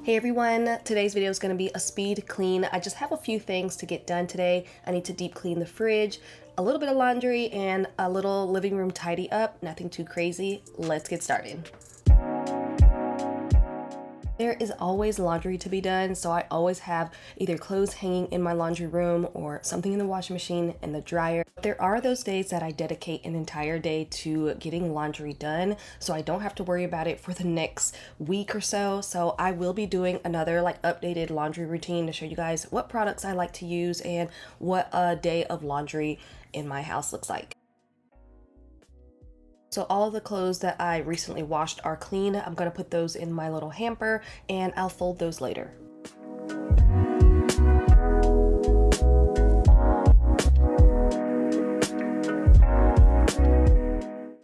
Hey everyone, today's video is going to be a speed clean. I just have a few things to get done today. I need to deep clean the fridge, a little bit of laundry, and a little living room tidy up. Nothing too crazy. Let's get started. There is always laundry to be done, so I always have either clothes hanging in my laundry room or something in the washing machine and the dryer. There are those days that I dedicate an entire day to getting laundry done, so I don't have to worry about it for the next week or so. So I will be doing another updated laundry routine to show you guys what products I like to use and what a day of laundry in my house looks like. So all of the clothes that I recently washed are clean. I'm going to put those in my little hamper and I'll fold those later.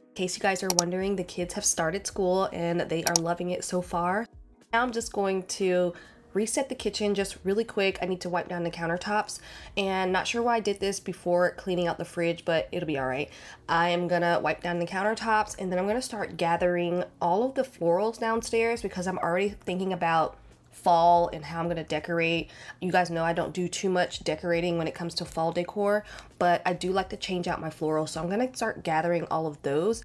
In case you guys are wondering, the kids have started school and they are loving it so far. Now I'm just going to reset the kitchen just really quick. I need to wipe down the countertops, and not sure why I did this before cleaning out the fridge, but it'll be all right. I am gonna wipe down the countertops and then I'm gonna start gathering all of the florals downstairs because I'm already thinking about fall and how I'm gonna decorate. You guys know I don't do too much decorating when it comes to fall decor, but I do like to change out my florals, so I'm gonna start gathering all of those.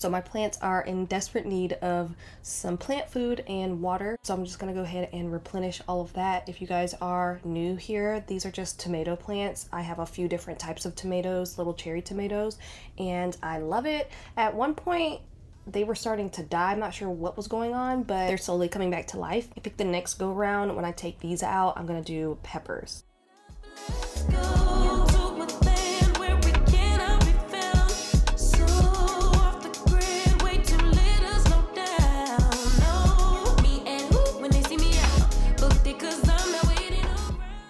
So my plants are in desperate need of some plant food and water. So I'm just gonna go ahead and replenish all of that. If you guys are new here, these are just tomato plants. I have a few different types of tomatoes, little cherry tomatoes, and I love it. At one point, they were starting to die. I'm not sure what was going on, but they're slowly coming back to life. I think the next go round, when I take these out, I'm gonna do peppers.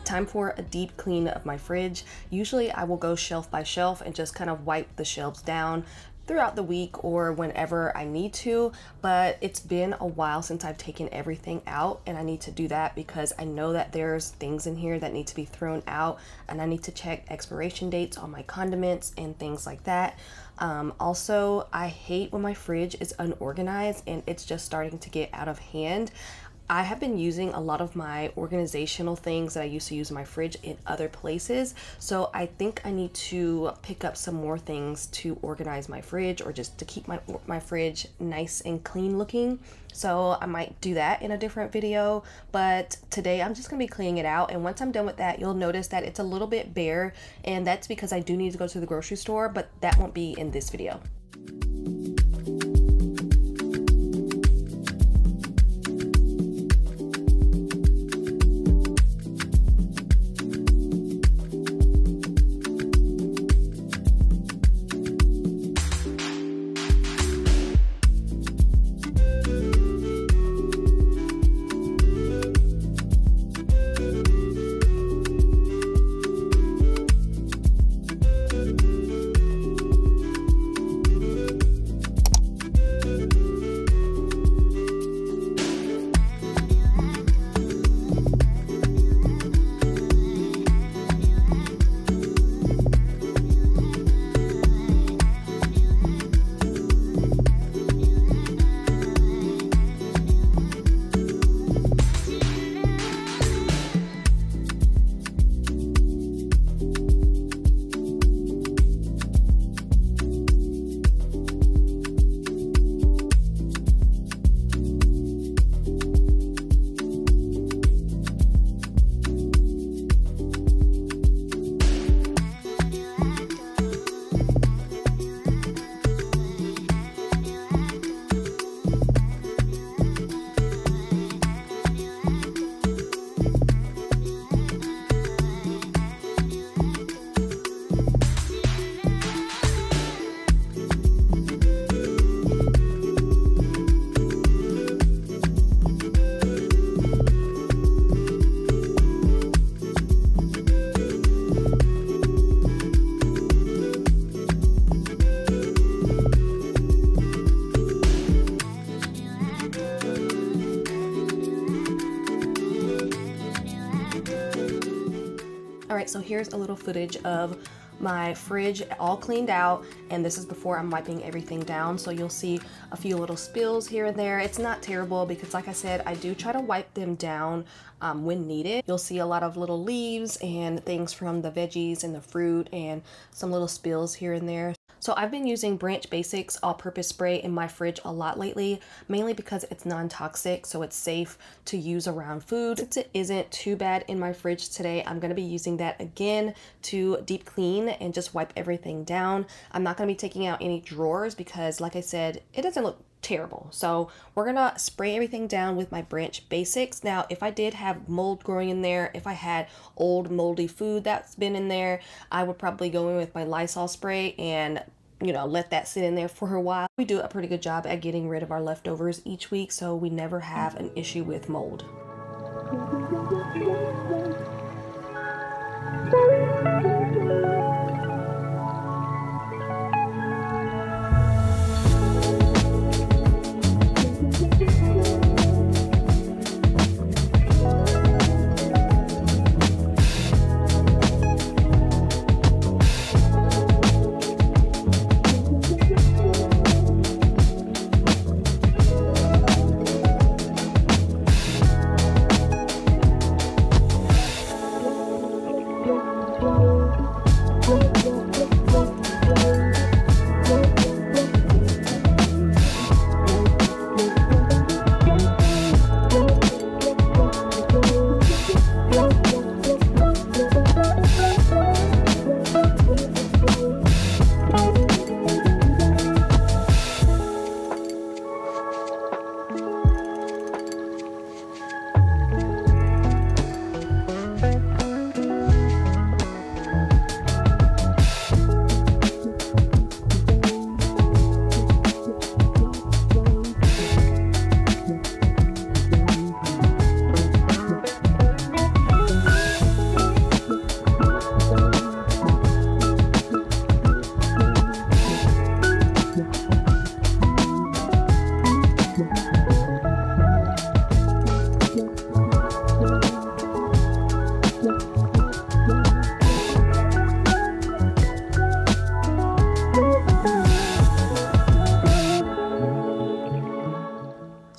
Time for a deep clean of my fridge. Usually I will go shelf by shelf and just kind of wipe the shelves down throughout the week or whenever I need to, but it's been a while since I've taken everything out, and I need to do that because I know that there's things in here that need to be thrown out, and I need to check expiration dates on my condiments and things like that. Also, I hate when my fridge is unorganized and it's just starting to get out of hand. I have been using a lot of my organizational things that I used to use in my fridge in other places, so I think I need to pick up some more things to organize my fridge, or just to keep my fridge nice and clean looking. So I might do that in a different video, but today I'm just gonna be cleaning it out, and once I'm done with that, you'll notice that it's a little bit bare, and that's because I do need to go to the grocery store, but that won't be in this video. Alright, so here's a little footage of my fridge all cleaned out, and this is before I'm wiping everything down. So you'll see a few little spills here and there. It's not terrible because, like I said, I do try to wipe them down when needed. You'll see a lot of little leaves and things from the veggies and the fruit, and some little spills here and there. So I've been using Branch Basics all-purpose spray in my fridge a lot lately, mainly because it's non-toxic, so it's safe to use around food. Since it isn't too bad in my fridge today, I'm going to be using that again to deep clean and just wipe everything down. I'm not going to be taking out any drawers because, like I said, it doesn't look terrible. So we're gonna spray everything down with my Branch Basics. Now, if I did have mold growing in there, if I had old moldy food that's been in there, I would probably go in with my Lysol spray and, you know, let that sit in there for a while. We do a pretty good job at getting rid of our leftovers each week, so we never have an issue with mold.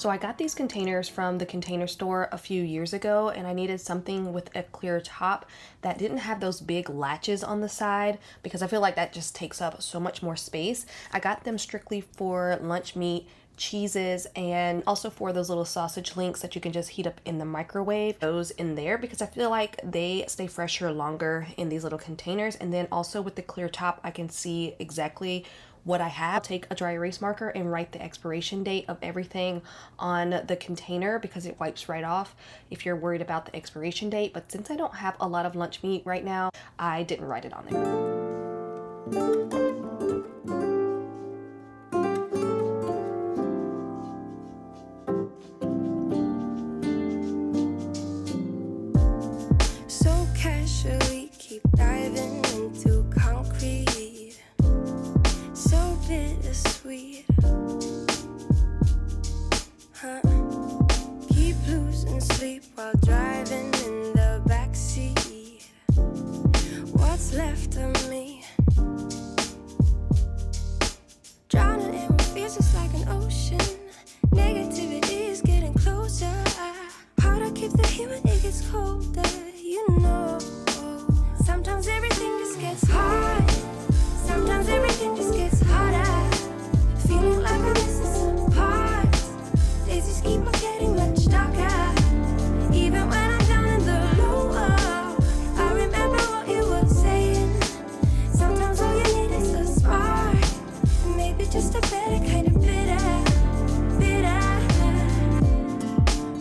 So I got these containers from the Container Store a few years ago, and I needed something with a clear top that didn't have those big latches on the side because I feel like that just takes up so much more space. I got them strictly for lunch meat, cheeses, and also for those little sausage links that you can just heat up in the microwave. Those in there because I feel like they stay fresher longer in these little containers. And then also with the clear top, I can see exactly what I have. I'll take a dry erase marker and write the expiration date of everything on the container because it wipes right off if you're worried about the expiration date. But since I don't have a lot of lunch meat right now, I didn't write it on there. Bittersweet, huh? Keep losing sleep while driving in the backseat. What's left of me? Drowning in what feels just like an ocean. Negativity is getting closer. Hard to keep the heat when it gets colder. You know, sometimes everything just gets hard. Sometimes everything just gets harder. Feeling like I'm missing some parts. Days just keep on getting much darker. Even when I'm down in the lower, I remember what you were saying. Sometimes all you need is a spark, and maybe just a better kind of bitter.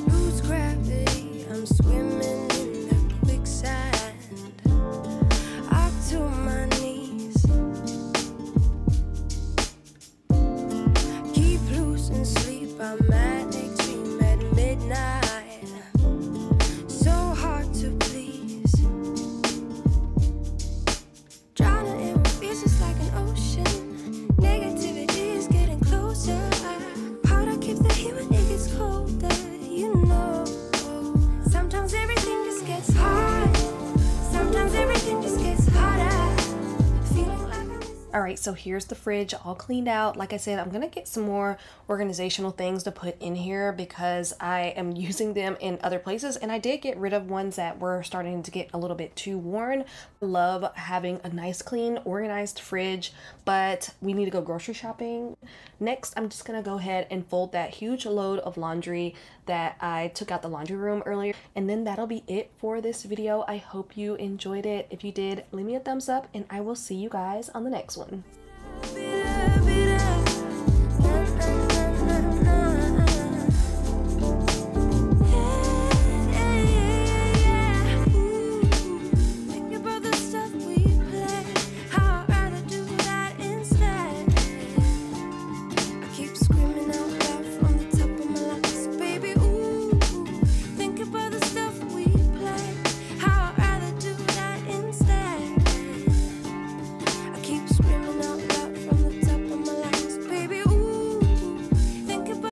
Lose gravity, I'm swimming in the quicksand. Up to my knees. Sleep, I'm manic, dream at midnight. So hard to please. Drowning in what feels just like an ocean. Negativity is getting closer. Hard to keep the heat when it gets colder. You know, sometimes everything just gets hard. Sometimes everything just gets harder. Feeling like All right, so here's the fridge all cleaned out. Like I said, I'm gonna get some more organizational things to put in here because I am using them in other places, and I did get rid of ones that were starting to get a little bit too worn. I love having a nice, clean, organized fridge, but we need to go grocery shopping. Next, I'm just gonna go ahead and fold that huge load of laundry that I took out the laundry room earlier, and then that'll be it for this video. I hope you enjoyed it. If you did, leave me a thumbs up, and I will see you guys on the next one. bitter, bitter.